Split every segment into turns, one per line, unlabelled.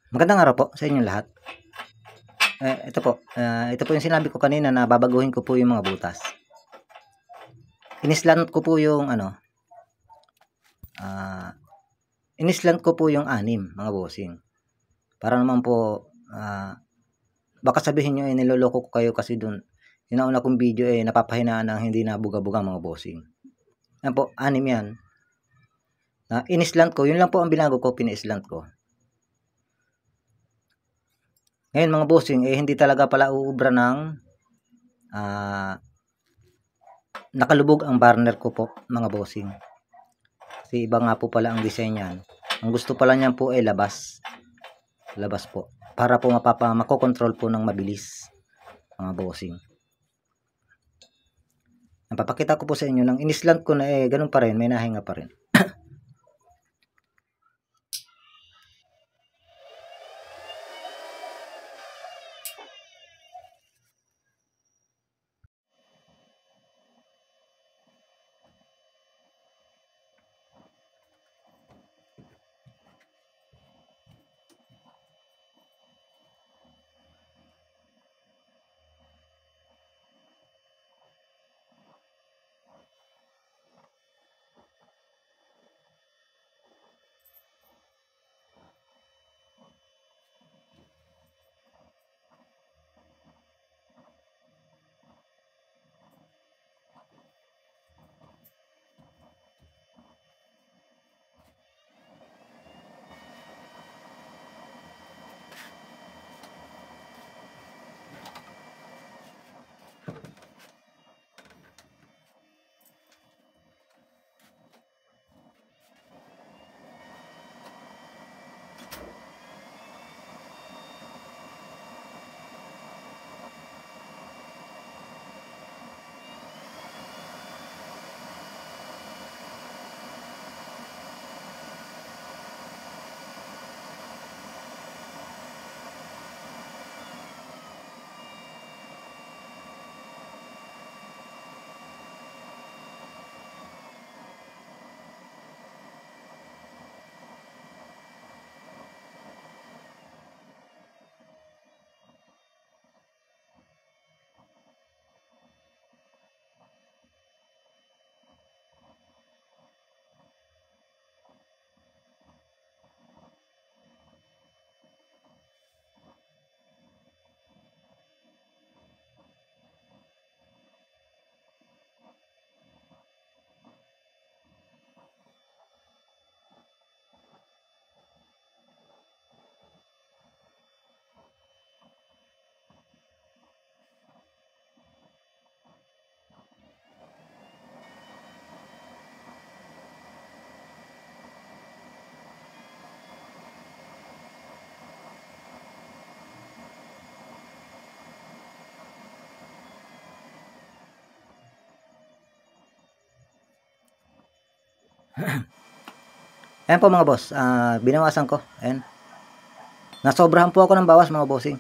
Magandang araw po sa inyong lahat. Ito po yung sinabi ko kanina na babaguhin ko po yung mga butas. Inislant ko po yung inislant ko po yung 6 mga bossing. Para naman po baka sabihin nyo niloloko ko kayo kasi dun yung nauna kong video napapahinaan ng hindi nabuga-buga mga bossing. Yan po, 6 yan. Inislant ko, yun lang po ang binago ko, pinislant ko. Ngayon mga bossing, hindi talaga pala uubra ng nakalubog ang burner ko po mga bossing. Kasi iba nga po pala ang design yan. Ang gusto pala niyan po ay labas po. Para po makokontrol po ng mabilis mga bossing. Napapakita ko po sa inyo ng inislant ko na ganun pa rin, may nahinga pa rin. Ayan po mga boss, binawasan ko. Ayan. Nasobrahan po ako ng bawas mga bossing.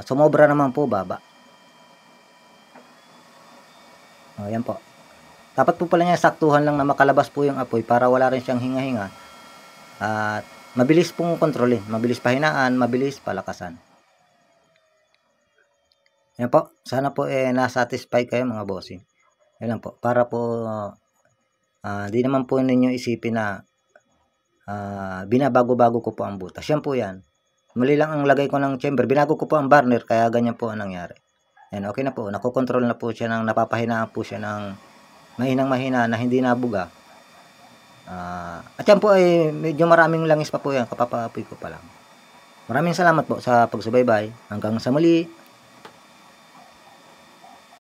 Sumobra naman po baba. Ayan po. Dapat po pala niya saktuhan lang na makalabas po yung apoy para wala rin siyang hinga-hinga. At mabilis pong kontrolin. Mabilis pahinaan, mabilis palakasan. Ayan po. Sana po nasatisfy kayo mga bossing. Ayan lang po. Para po di naman po ninyo isipin na binabago-bago ko po ang butas. Yan po yan. Mali lang ang lagay ko ng chamber. Binago ko po ang burner kaya ganyan po ang nangyari. Yan, okay na po. Nakokontrol na po siya napapahinaan po siya ng mahinang-mahina na hindi nabuga. At yan po ay medyo maraming langis pa po yan. Kapapaapoy ko pa lang. Maraming salamat po sa pagsubaybay. Hanggang sa muli.